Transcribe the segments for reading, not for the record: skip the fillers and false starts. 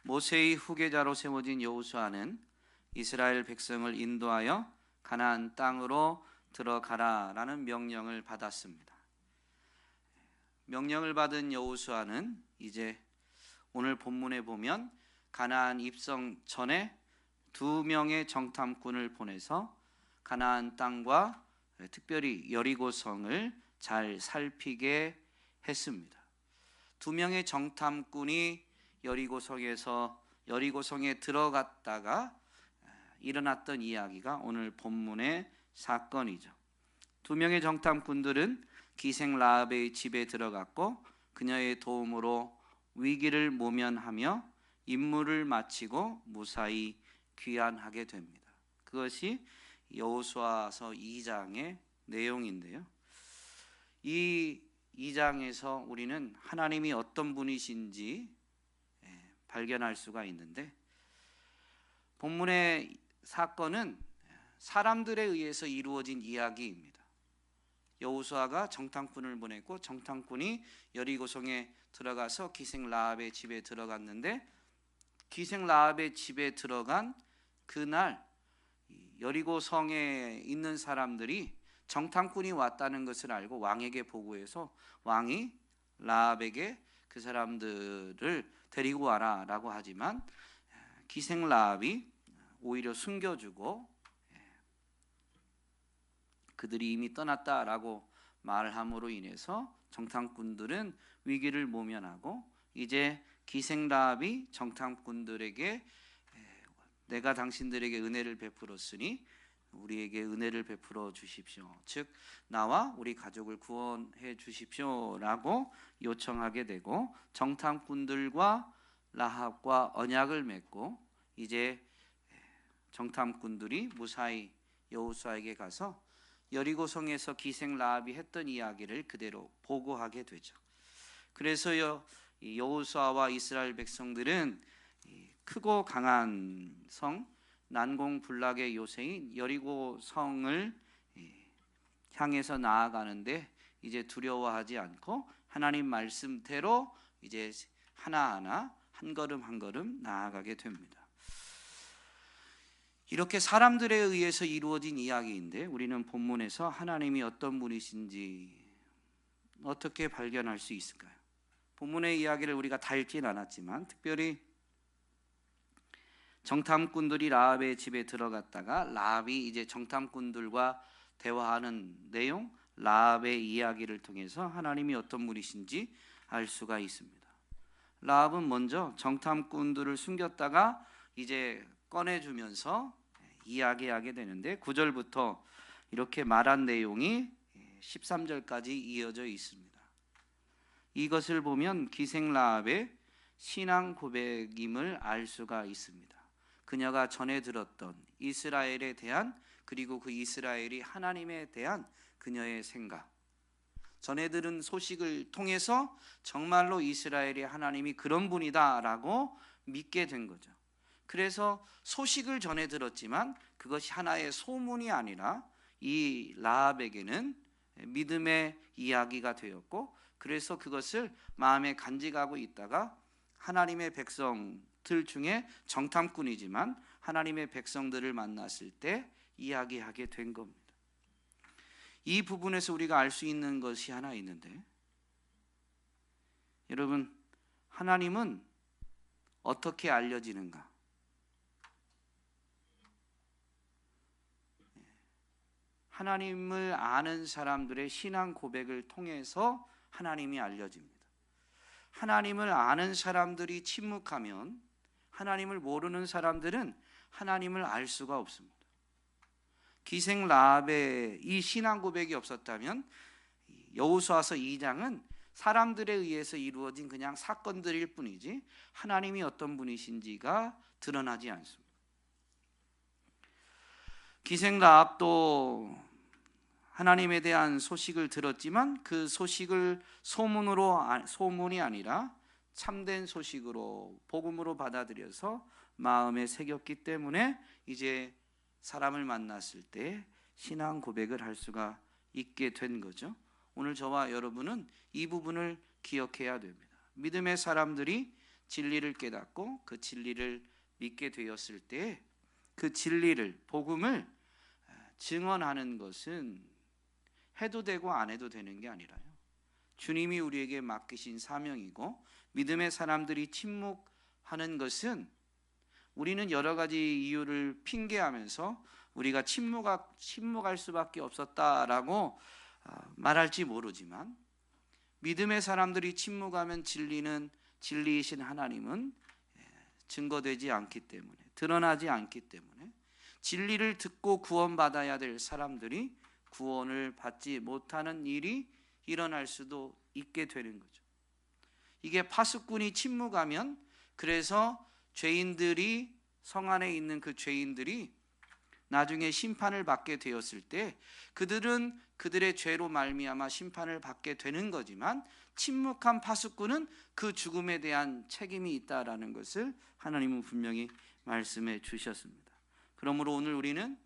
모세의 후계자로 세워진 여호수아는 이스라엘 백성을 인도하여 가나안 땅으로 들어가라라는 명령을 받았습니다. 명령을 받은 여호수아는 이제 오늘 본문에 보면 가나안 입성 전에 2명의 정탐꾼을 보내서 가나안 땅과 특별히 여리고성을 잘 살피게 했습니다. 2명의 정탐꾼이 여리고성에 들어갔다가 일어났던 이야기가 오늘 본문의 사건이죠. 2명의 정탐꾼들은 기생 라합의 집에 들어갔고 그녀의 도움으로 위기를 모면하며 임무를 마치고 무사히 귀환하게 됩니다. 그것이 여호수아서 2장의 내용인데요. 이 2장에서 우리는 하나님이 어떤 분이신지 발견할 수가 있는데, 본문의 사건은 사람들에 의해서 이루어진 이야기입니다. 여호수아가 정탐꾼을 보냈고 정탐꾼이 여리고성에 들어가서 기생 라합의 집에 들어갔는데, 기생 라합의 집에 들어간 그날 여리고성에 있는 사람들이 정탐꾼이 왔다는 것을 알고 왕에게 보고해서 왕이 라합에게 그 사람들을 데리고 와라 라고 하지만 기생 라합이 오히려 숨겨주고 그들이 이미 떠났다라고 말함으로 인해서 정탐꾼들은 위기를 모면하고, 이제 기생 라합이 정탐꾼들에게 내가 당신들에게 은혜를 베풀었으니 우리에게 은혜를 베풀어 주십시오, 즉 나와 우리 가족을 구원해 주십시오 라고 요청하게 되고, 정탐꾼들과 라합과 언약을 맺고 이제 정탐꾼들이 무사히 여호수아에게 가서 여리고성에서 기생 라합이 했던 이야기를 그대로 보고하게 되죠. 그래서 여호수아와 이스라엘 백성들은 크고 강한 성, 난공불락의 요새인 여리고성을 향해서 나아가는데 이제 두려워하지 않고 하나님 말씀대로 이제 하나하나 한 걸음 한 걸음 나아가게 됩니다. 이렇게 사람들에 의해서 이루어진 이야기인데, 우리는 본문에서 하나님이 어떤 분이신지 어떻게 발견할 수 있을까요? 본문의 이야기를 우리가 다 읽진 않았지만 특별히 정탐꾼들이 라합의 집에 들어갔다가 라합이 이제 정탐꾼들과 대화하는 내용, 라합의 이야기를 통해서 하나님이 어떤 분이신지 알 수가 있습니다. 라합은 먼저 정탐꾼들을 숨겼다가 이제 꺼내주면서 이야기하게 되는데, 9절부터 이렇게 말한 내용이 13절까지 이어져 있습니다. 이것을 보면 기생 라합의 신앙 고백임을 알 수가 있습니다. 그녀가 전해 들었던 이스라엘에 대한, 그리고 그 이스라엘이 하나님에 대한 그녀의 생각, 전해 들은 소식을 통해서 정말로 이스라엘이 하나님이 그런 분이다 라고 믿게 된 거죠. 그래서 소식을 전해 들었지만 그것이 하나의 소문이 아니라 이 라합에게는 믿음의 이야기가 되었고, 그래서 그것을 마음에 간직하고 있다가 하나님의 백성들 중에 정탐꾼이지만 하나님의 백성들을 만났을 때 이야기하게 된 겁니다. 이 부분에서 우리가 알 수 있는 것이 하나 있는데, 여러분, 하나님은 어떻게 알려지는가? 하나님을 아는 사람들의 신앙 고백을 통해서 하나님이 알려집니다. 하나님을 아는 사람들이 침묵하면 하나님을 모르는 사람들은 하나님을 알 수가 없습니다. 기생 라합의 이 신앙 고백이 없었다면 여호수아서 2장은 사람들에 의해서 이루어진 그냥 사건들일 뿐이지 하나님이 어떤 분이신지가 드러나지 않습니다. 기생 라합도 하나님에 대한 소식을 들었지만 그 소식을 소문이 아니라 참된 소식으로, 복음으로 받아들여서 마음에 새겼기 때문에 이제 사람을 만났을 때 신앙 고백을 할 수가 있게 된 거죠. 오늘 저와 여러분은 이 부분을 기억해야 됩니다. 믿음의 사람들이 진리를 깨닫고 그 진리를 믿게 되었을 때 그 진리를, 복음을 증언하는 것은 해도 되고 안 해도 되는 게 아니라요, 주님이 우리에게 맡기신 사명이고, 믿음의 사람들이 침묵하는 것은 우리는 여러 가지 이유를 핑계하면서 우리가 침묵할 수밖에 없었다라고 말할지 모르지만, 믿음의 사람들이 침묵하면 진리이신 하나님은 증거되지 않기 때문에, 드러나지 않기 때문에 진리를 듣고 구원받아야 될 사람들이 구원을 받지 못하는 일이 일어날 수도 있게 되는 거죠. 이게 파수꾼이 침묵하면, 그래서 죄인들이, 성 안에 있는 그 죄인들이 나중에 심판을 받게 되었을 때 그들은 그들의 죄로 말미암아 심판을 받게 되는 거지만, 침묵한 파수꾼은 그 죽음에 대한 책임이 있다라는 것을 하나님은 분명히 말씀해 주셨습니다. 그러므로 오늘 우리는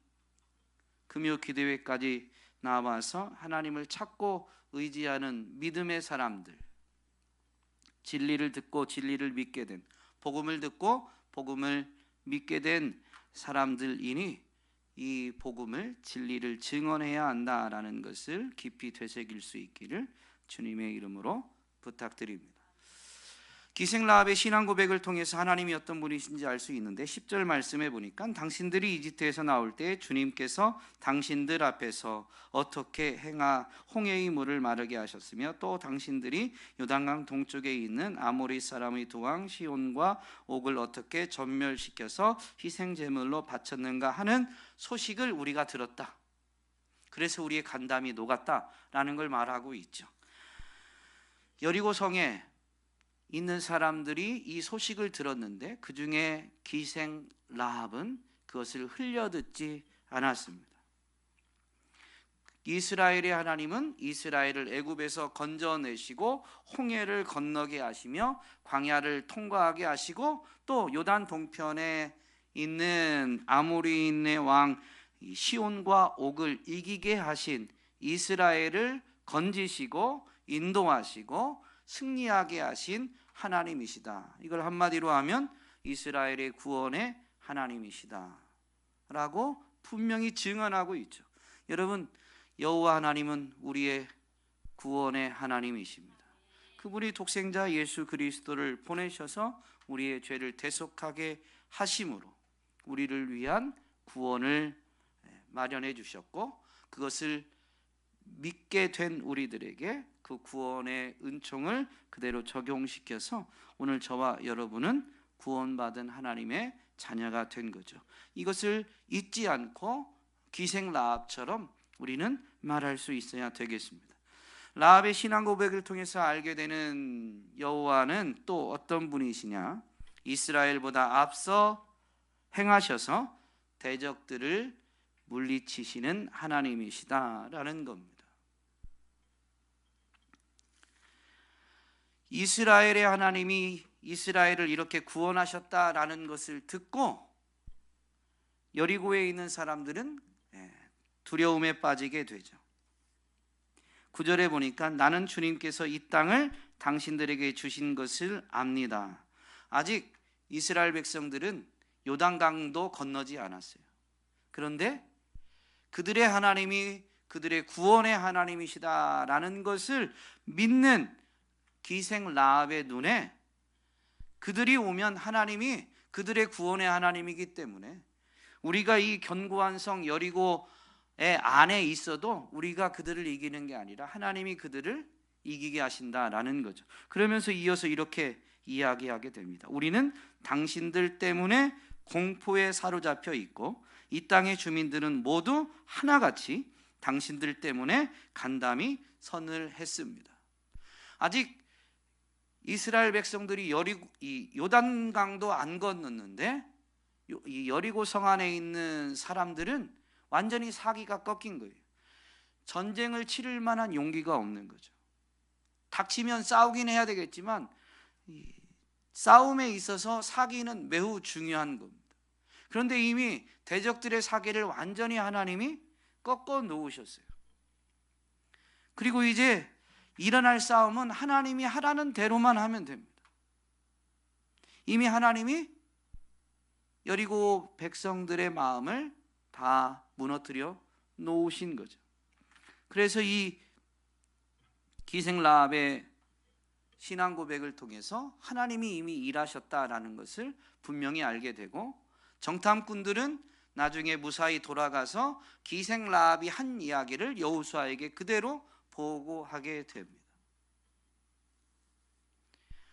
금요 기도회까지 나와서 하나님을 찾고 의지하는 믿음의 사람들, 진리를 듣고 진리를 믿게 된, 복음을 듣고 복음을 믿게 된 사람들이니 이 복음을, 진리를 증언해야 한다라는 것을 깊이 되새길 수 있기를 주님의 이름으로 부탁드립니다. 기생 라합의 신앙 고백을 통해서 하나님이 어떤 분이신지 알 수 있는데, 10절 말씀해 보니까 당신들이 이집트에서 나올 때 주님께서 당신들 앞에서 어떻게 행하 홍해의 물을 마르게 하셨으며, 또 당신들이 요단강 동쪽에 있는 아모리 사람의 두 왕 시온과 옥을 어떻게 전멸시켜서 희생 제물로 바쳤는가 하는 소식을 우리가 들었다. 그래서 우리의 간담이 녹았다라는 걸 말하고 있죠. 여리고 성에 있는 사람들이 이 소식을 들었는데 그 중에 기생 라합은 그것을 흘려듣지 않았습니다. 이스라엘의 하나님은 이스라엘을 애굽에서 건져내시고 홍해를 건너게 하시며 광야를 통과하게 하시고, 또 요단 동편에 있는 아모리인의 왕 시온과 옥을 이기게 하신 이스라엘을 건지시고 인도하시고 승리하게 하신 하나님이시다. 이걸 한마디로 하면 이스라엘의 구원의 하나님이시다 라고 분명히 증언하고 있죠. 여러분, 여호와 하나님은 우리의 구원의 하나님이십니다. 그분이 독생자 예수 그리스도를 보내셔서 우리의 죄를 대속하게 하심으로 우리를 위한 구원을 마련해 주셨고, 그것을 믿게 된 우리들에게 그 구원의 은총을 그대로 적용시켜서 오늘 저와 여러분은 구원받은 하나님의 자녀가 된 거죠. 이것을 잊지 않고 기생 라합처럼 우리는 말할 수 있어야 되겠습니다. 라합의 신앙 고백을 통해서 알게 되는 여호와는 또 어떤 분이시냐? 이스라엘보다 앞서 행하셔서 대적들을 물리치시는 하나님이시다라는 겁니다. 이스라엘의 하나님이 이스라엘을 이렇게 구원하셨다라는 것을 듣고 여리고에 있는 사람들은 두려움에 빠지게 되죠. 9절에 보니까 나는 주님께서 이 땅을 당신들에게 주신 것을 압니다. 아직 이스라엘 백성들은 요단강도 건너지 않았어요. 그런데 그들의 하나님이 그들의 구원의 하나님이시다라는 것을 믿는 기생 라합의 눈에 그들이 오면 하나님이 그들의 구원의 하나님이기 때문에 우리가 이 견고한 성 여리고의 안에 있어도 우리가 그들을 이기는 게 아니라 하나님이 그들을 이기게 하신다라는 거죠. 그러면서 이어서 이렇게 이야기하게 됩니다. 우리는 당신들 때문에 공포에 사로잡혀 있고 이 땅의 주민들은 모두 하나같이 당신들 때문에 간담이 선을 했습니다. 아직 이스라엘 백성들이 이 요단강도 안 건넜는데 이 여리고 성 안에 있는 사람들은 완전히 사기가 꺾인 거예요. 전쟁을 치를 만한 용기가 없는 거죠. 닥치면 싸우긴 해야 되겠지만 이 싸움에 있어서 사기는 매우 중요한 겁니다. 그런데 이미 대적들의 사기를 완전히 하나님이 꺾어 놓으셨어요. 그리고 이제 일어날 싸움은 하나님이 하라는 대로만 하면 됩니다. 이미 하나님이 여리고 백성들의 마음을 다 무너뜨려 놓으신 거죠. 그래서 이 기생 라합의 신앙 고백을 통해서 하나님이 이미 일하셨다라는 것을 분명히 알게 되고, 정탐꾼들은 나중에 무사히 돌아가서 기생 라합이 한 이야기를 여호수아에게 그대로 보고하게 됩니다.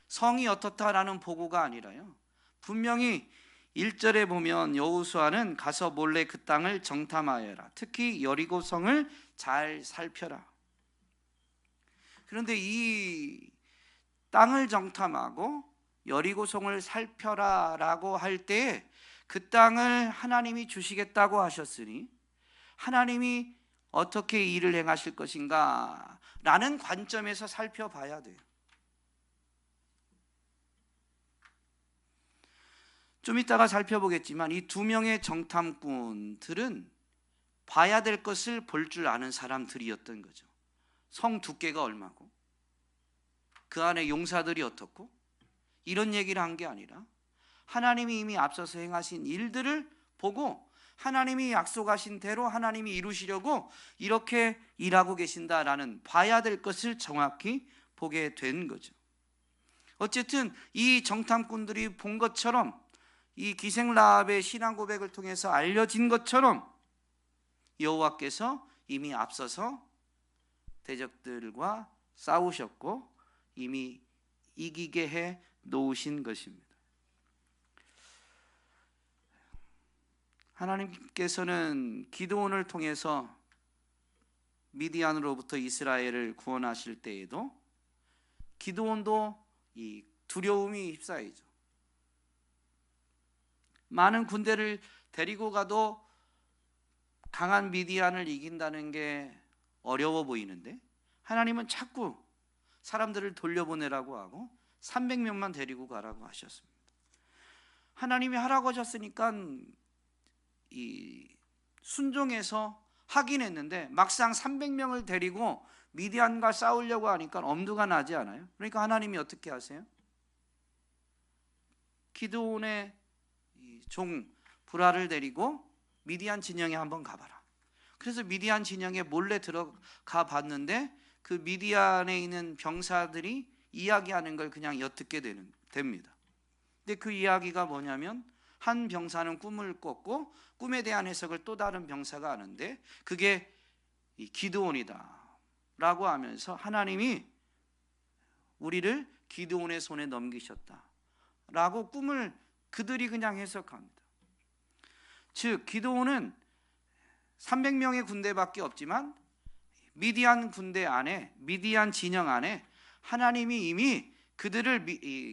성이 어떻다라는 보고가 아니라요, 분명히 1절에 보면 여호수아는 가서 몰래 그 땅을 정탐하여라, 특히 여리고 성을 잘 살펴라. 그런데 이 땅을 정탐하고 여리고 성을 살펴라 라고 할 때 그 땅을 하나님이 주시겠다고 하셨으니 하나님이 어떻게 일을 행하실 것인가 라는 관점에서 살펴봐야 돼요. 좀 이따가 살펴보겠지만 이 두 명의 정탐꾼들은 봐야 될 것을 볼 줄 아는 사람들이었던 거죠. 성 두께가 얼마고 그 안에 용사들이 어떻고 이런 얘기를 한 게 아니라 하나님이 이미 앞서서 행하신 일들을 보고 하나님이 약속하신 대로 하나님이 이루시려고 이렇게 일하고 계신다라는 봐야 될 것을 정확히 보게 된 거죠. 어쨌든 이 정탐꾼들이 본 것처럼, 이 기생 라합의 신앙 고백을 통해서 알려진 것처럼 여호와께서 이미 앞서서 대적들과 싸우셨고 이미 이기게 해 놓으신 것입니다. 하나님께서는 기드온을 통해서 미디안으로부터 이스라엘을 구원하실 때에도 기드온도 이 두려움이 휩싸이죠. 많은 군대를 데리고 가도 강한 미디안을 이긴다는 게 어려워 보이는데 하나님은 자꾸 사람들을 돌려보내라고 하고 300명만 데리고 가라고 하셨습니다. 하나님이 하라고 하셨으니까 이 순종해서 하긴 했는데 막상 300명을 데리고 미디안과 싸우려고 하니까 엄두가 나지 않아요. 그러니까 하나님이 어떻게 하세요? 기드온의 종 브라를 데리고 미디안 진영에 한번 가봐라. 그래서 미디안 진영에 몰래 들어가 봤는데 그 미디안에 있는 병사들이 이야기하는 걸 그냥 엿듣게 됩니다. 근데 그 이야기가 뭐냐면 한 병사는 꿈을 꿨고 꿈에 대한 해석을 또 다른 병사가 하는데 그게 기드온이다 라고 하면서 하나님이 우리를 기드온의 손에 넘기셨다 라고 꿈을 그들이 그냥 해석합니다. 즉 기드온은 300명의 군대밖에 없지만 미디안 군대 안에, 미디안 진영 안에 하나님이 이미 그들을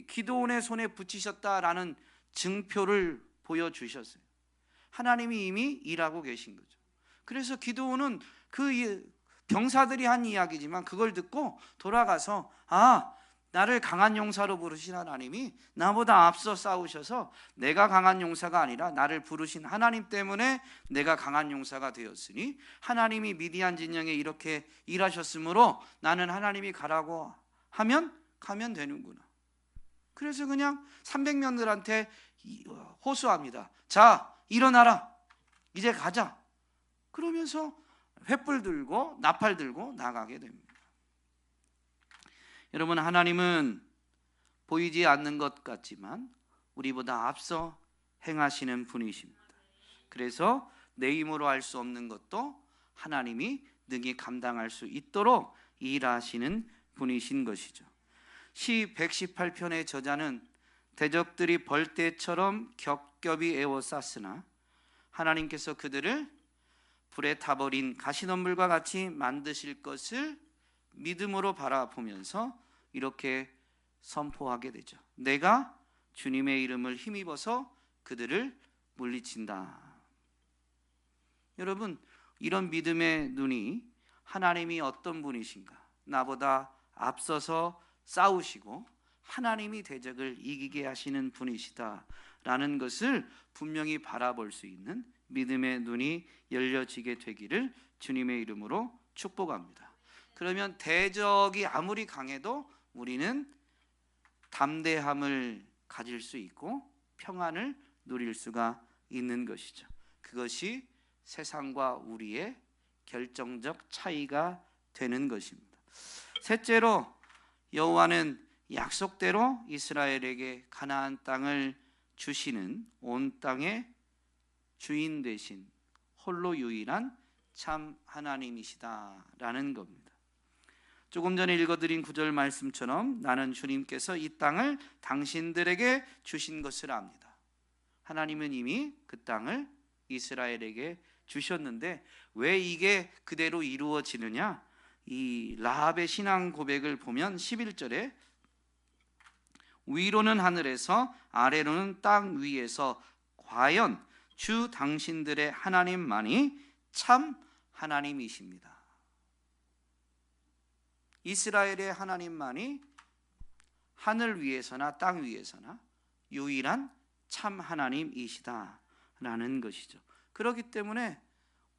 기드온의 손에 붙이셨다라는 증표를 보여주셨어요. 하나님이 이미 일하고 계신 거죠. 그래서 기드온은 그 병사들이 한 이야기지만 그걸 듣고 돌아가서 나를 강한 용사로 부르신 하나님이 나보다 앞서 싸우셔서 내가 강한 용사가 아니라 나를 부르신 하나님 때문에 내가 강한 용사가 되었으니 하나님이 미디안 진영에 이렇게 일하셨으므로 나는 하나님이 가라고 하면 가면 되는구나. 그래서 그냥 300명들한테 호소합니다. 자, 일어나라. 이제 가자. 그러면서 횃불 들고 나팔 들고 나가게 됩니다. 여러분, 하나님은 보이지 않는 것 같지만 우리보다 앞서 행하시는 분이십니다. 그래서 내 힘으로 할 수 없는 것도 하나님이 능히 감당할 수 있도록 일하시는 분이신 것이죠. 시 118편의 저자는 대적들이 벌떼처럼 겹겹이 에워쌌으나 하나님께서 그들을 불에 타버린 가시덤불과 같이 만드실 것을 믿음으로 바라보면서 이렇게 선포하게 되죠. 내가 주님의 이름을 힘입어서 그들을 물리친다. 여러분, 이런 믿음의 눈이 하나님이 어떤 분이신가, 나보다 앞서서 싸우시고 하나님이 대적을 이기게 하시는 분이시다라는 것을 분명히 바라볼 수 있는 믿음의 눈이 열려지게 되기를 주님의 이름으로 축복합니다. 그러면 대적이 아무리 강해도 우리는 담대함을 가질 수 있고 평안을 누릴 수가 있는 것이죠. 그것이 세상과 우리의 결정적 차이가 되는 것입니다. 셋째로, 여호와는 약속대로 이스라엘에게 가나안 땅을 주시는 온 땅의 주인 되신 홀로 유일한 참 하나님이시다라는 겁니다. 조금 전에 읽어드린 구절 말씀처럼 나는 주님께서 이 땅을 당신들에게 주신 것을 압니다. 하나님은 이미 그 땅을 이스라엘에게 주셨는데 왜 이게 그대로 이루어지느냐? 이 라합의 신앙 고백을 보면 11절에 위로는 하늘에서 아래로는 땅 위에서 과연 주 당신들의 하나님만이 참 하나님이십니다. 이스라엘의 하나님만이 하늘 위에서나 땅 위에서나 유일한 참 하나님이시다라는 것이죠. 그렇기 때문에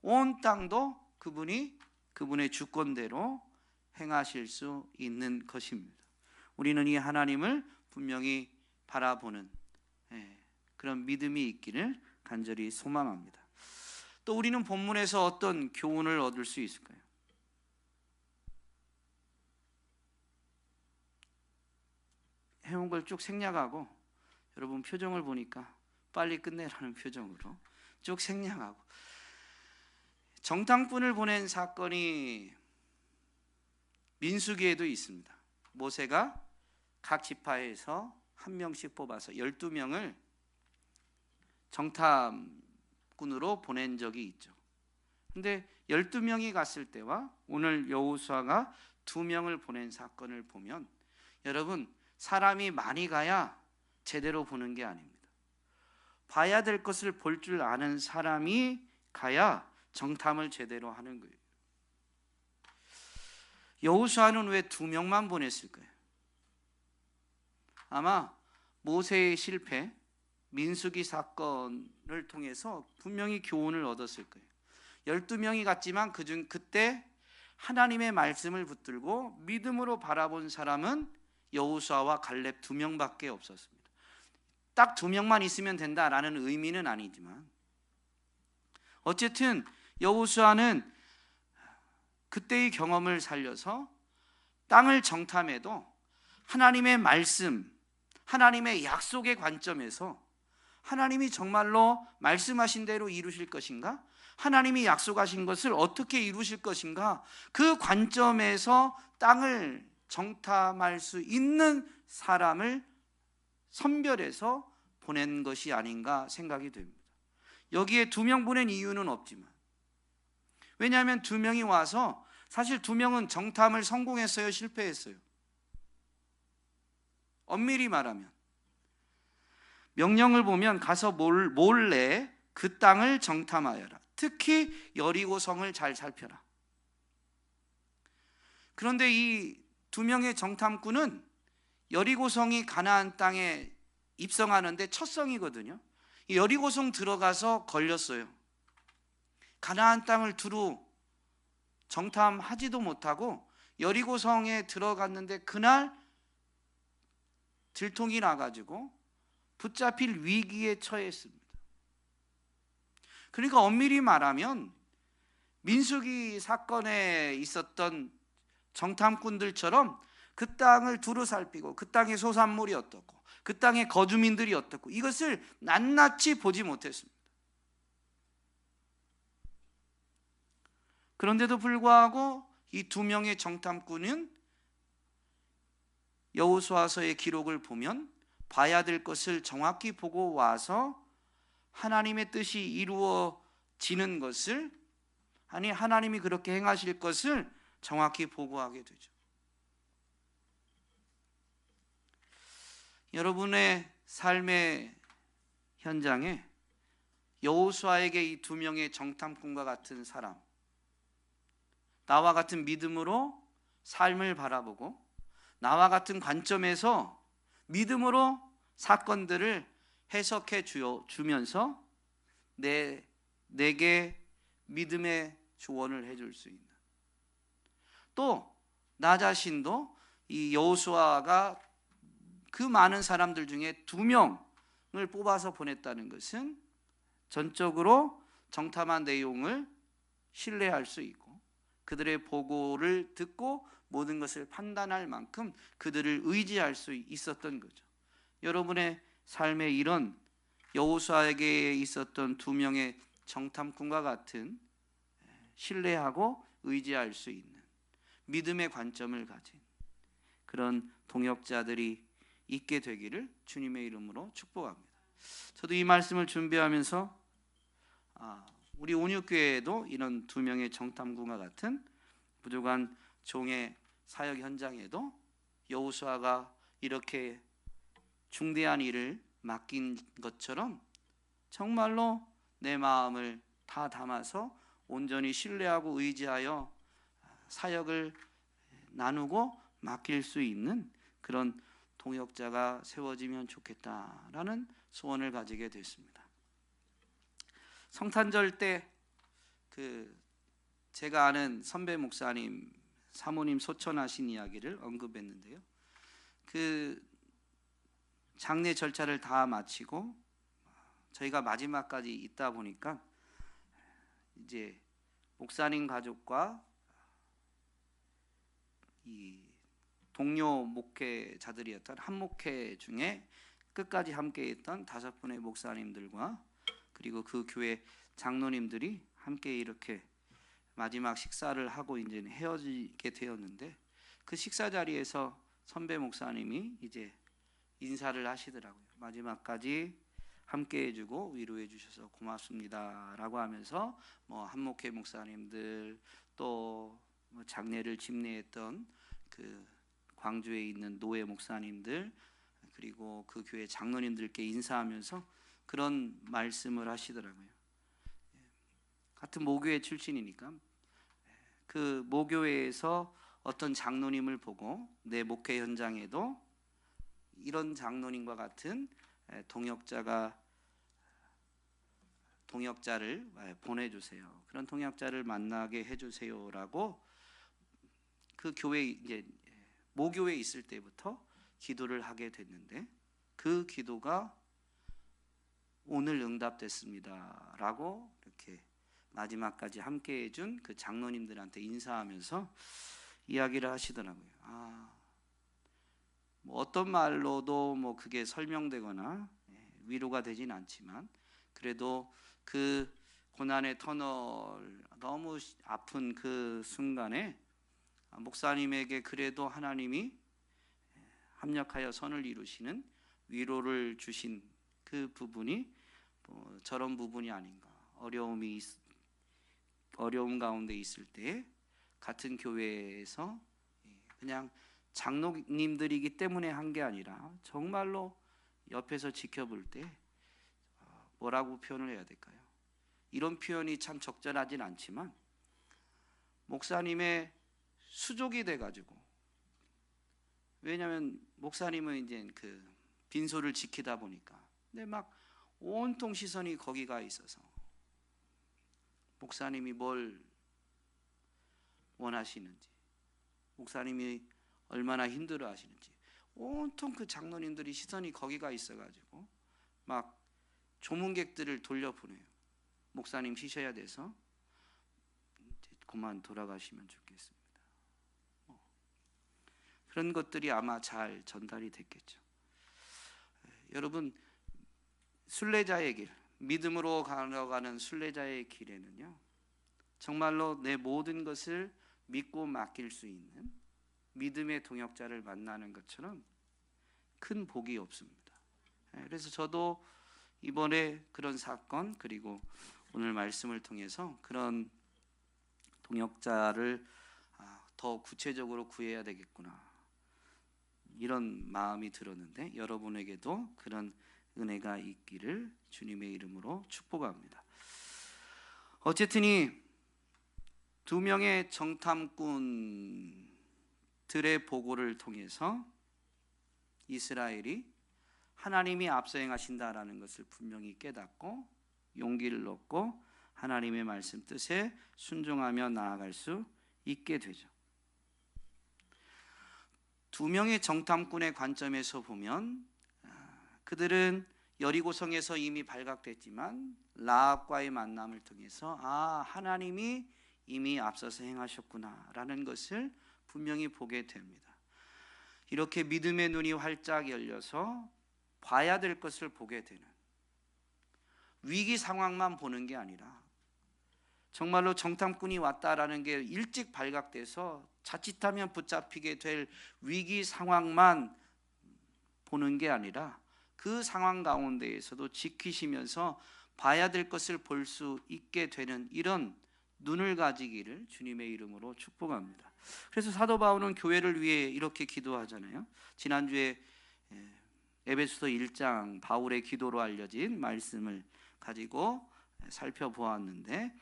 온 땅도 그분의 주권대로 행하실 수 있는 것입니다. 우리는 이 하나님을 분명히 바라보는 그런 믿음이 있기를 간절히 소망합니다. 또 우리는 본문에서 어떤 교훈을 얻을 수 있을까요? 해온 걸 쭉 생략하고, 여러분 표정을 보니까 빨리 끝내라는 표정으로 쭉 생략하고, 정탐꾼을 보낸 사건이 민수기에도 있습니다. 모세가 각 지파에서 한 명씩 뽑아서 12명을 정탐꾼으로 보낸 적이 있죠. 근데 12명이 갔을 때와 오늘 여호수아가 2명을 보낸 사건을 보면, 여러분 사람이 많이 가야 제대로 보는 게 아닙니다. 봐야 될 것을 볼 줄 아는 사람이 가야 정탐을 제대로 하는 거예요. 여호수아는 왜 2명만 보냈을까요? 아마 모세의 실패, 민수기 사건을 통해서 분명히 교훈을 얻었을 거예요. 12명이 갔지만 그때 하나님의 말씀을 붙들고 믿음으로 바라본 사람은 여호수아와 갈렙 2명밖에 없었습니다. 딱 2명만 있으면 된다라는 의미는 아니지만, 어쨌든 여호수아는 그때의 경험을 살려서 땅을 정탐해도 하나님의 말씀, 하나님의 약속의 관점에서 하나님이 정말로 말씀하신 대로 이루실 것인가? 하나님이 약속하신 것을 어떻게 이루실 것인가? 그 관점에서 땅을 정탐할 수 있는 사람을 선별해서 보낸 것이 아닌가 생각이 됩니다. 여기에 2명 보낸 이유는 없지만, 왜냐하면 2명이 와서, 사실 2명은 정탐을 성공했어요, 실패했어요? 엄밀히 말하면 명령을 보면 가서 몰래 그 땅을 정탐하여라. 특히 여리고성을 잘 살펴라. 그런데 이 2명의 정탐꾼은 여리고성이 가나안 땅에 입성하는데 첫 성이거든요. 여리고성 들어가서 걸렸어요. 가나안 땅을 두루 정탐하지도 못하고 여리고성에 들어갔는데 그날 들통이 나가지고 붙잡힐 위기에 처했습니다. 그러니까 엄밀히 말하면 민수기 사건에 있었던 정탐꾼들처럼 그 땅을 두루 살피고 그 땅의 소산물이 어떻고 그 땅의 거주민들이 어떻고 이것을 낱낱이 보지 못했습니다. 그런데도 불구하고 이 2명의 정탐꾼은 여호수아서의 기록을 보면 봐야 될 것을 정확히 보고 와서 하나님의 뜻이 이루어지는 것을, 아니 하나님이 그렇게 행하실 것을 정확히 보고하게 되죠. 여러분의 삶의 현장에 여호수아에게 이 2명의 정탐꾼과 같은 사람, 나와 같은 믿음으로 삶을 바라보고 나와 같은 관점에서 믿음으로 사건들을 해석해 주면서 내게 믿음의 조언을 해줄 수 있는, 또 나 자신도 이 여호수아가 그 많은 사람들 중에 2명을 뽑아서 보냈다는 것은 전적으로 정탐한 내용을 신뢰할 수 있고 그들의 보고를 듣고 모든 것을 판단할 만큼 그들을 의지할 수 있었던 거죠. 여러분의 삶에 이런 여호수아에게 있었던 2명의 정탐꾼과 같은 신뢰하고 의지할 수 있는 믿음의 관점을 가진 그런 동역자들이 있게 되기를 주님의 이름으로 축복합니다. 저도 이 말씀을 준비하면서 우리 온유교회에도 이런 2명의 정탐꾼과 같은 부족한 종의 사역 현장에도 여호수아가 이렇게 중대한 일을 맡긴 것처럼 정말로 내 마음을 다 담아서 온전히 신뢰하고 의지하여 사역을 나누고 맡길 수 있는 그런 동역자가 세워지면 좋겠다라는 소원을 가지게 됐습니다. 성탄절 때 제가 아는 선배 목사님 사모님 소천하신 이야기를 언급했는데요. 장례 절차를 다 마치고 저희가 마지막까지 있다 보니까 이제 목사님 가족과 이 동료 목회자들이었던 한 목회 중에 끝까지 함께했던 5분의 목사님들과 그리고 그 교회 장로님들이 함께 이렇게 마지막 식사를 하고 이제 헤어지게 되었는데 그 식사 자리에서 선배 목사님이 이제 인사를 하시더라고요. 마지막까지 함께 해주고 위로해 주셔서 고맙습니다라고 하면서 한목회 목사님들 또 장례를 집례했던 그 광주에 있는 노예 목사님들 그리고 그 교회 장로님들께 인사하면서 그런 말씀을 하시더라고요. 같은 모교회 출신이니까 그 모교회에서 어떤 장로님을 보고 내 목회 현장에도 이런 장로님과 같은 동역자를 보내주세요. 그런 동역자를 만나게 해주세요라고 그 교회 이제 모교회에 있을 때부터 기도를 하게 됐는데 그 기도가 오늘 응답됐습니다라고 이렇게 마지막까지 함께 해준 그 장로님들한테 인사하면서 이야기를 하시더라고요. 어떤 말로도 그게 설명되거나 위로가 되진 않지만 그래도 그 고난의 터널 너무 아픈 그 순간에 목사님에게 그래도 하나님이 합력하여 선을 이루시는 위로를 주신 그 부분이 저런 부분이 아닌가. 어려움 가운데 있을 때 같은 교회에서 그냥 장로님들이기 때문에 한 게 아니라 정말로 옆에서 지켜볼 때 뭐라고 표현을 해야 될까요? 이런 표현이 참 적절하진 않지만 목사님의 수족이 돼가지고, 왜냐하면 목사님은 이제 그 빈소를 지키다 보니까 근데 막 온통 시선이 거기가 있어서 목사님이 뭘 원하시는지, 목사님이 얼마나 힘들어 하시는지 온통 그 장로님들이 시선이 거기가 있어가지고 막 조문객들을 돌려보내요. 목사님 쉬셔야 돼서 그만 돌아가시면 좋겠습니다. 그런 것들이 아마 잘 전달이 됐겠죠. 여러분, 순례자의 길, 믿음으로 걸어가는 순례자의 길에는요, 정말로 내 모든 것을 믿고 맡길 수 있는 믿음의 동역자를 만나는 것처럼 큰 복이 없습니다. 그래서 저도 이번에 그런 사건 그리고 오늘 말씀을 통해서 그런 동역자를 더 구체적으로 구해야 되겠구나, 이런 마음이 들었는데 여러분에게도 그런 은혜가 있기를 주님의 이름으로 축복합니다. 어쨌든 이 2명의 정탐꾼들의 보고를 통해서 이스라엘이 하나님이 앞서 행하신다라는 것을 분명히 깨닫고 용기를 얻고 하나님의 말씀 뜻에 순종하며 나아갈 수 있게 되죠. 두 명의 정탐꾼의 관점에서 보면 그들은 여리고성에서 이미 발각됐지만 라합과의 만남을 통해서 하나님이 이미 앞서서 행하셨구나라는 것을 분명히 보게 됩니다. 이렇게 믿음의 눈이 활짝 열려서 봐야 될 것을 보게 되는, 위기 상황만 보는 게 아니라 정말로 정탐꾼이 왔다라는 게 일찍 발각돼서 자칫하면 붙잡히게 될 위기 상황만 보는 게 아니라 그 상황 가운데에서도 지키시면서 봐야 될 것을 볼 수 있게 되는 이런 눈을 가지기를 주님의 이름으로 축복합니다. 그래서 사도 바울은 교회를 위해 이렇게 기도하잖아요. 지난주에 에베소서 1장 바울의 기도로 알려진 말씀을 가지고 살펴보았는데,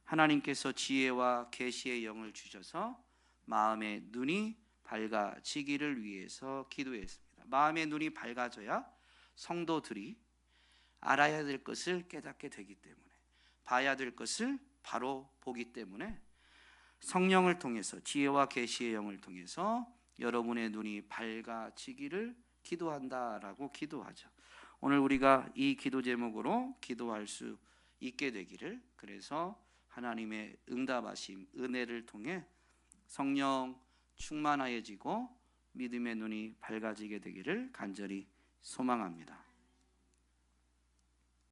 하나님께서 지혜와 계시의 영을 주셔서 마음의 눈이 밝아지기를 위해서 기도했습니다. 마음의 눈이 밝아져야 성도들이 알아야 될 것을 깨닫게 되기 때문에, 봐야 될 것을 바로 보기 때문에 성령을 통해서, 지혜와 계시의 영을 통해서 여러분의 눈이 밝아지기를 기도한다라고 기도하죠. 오늘 우리가 이 기도 제목으로 기도할 수 있게 되기를, 그래서 하나님의 응답하심, 은혜를 통해 성령 충만하여지고 믿음의 눈이 밝아지게 되기를 간절히 소망합니다.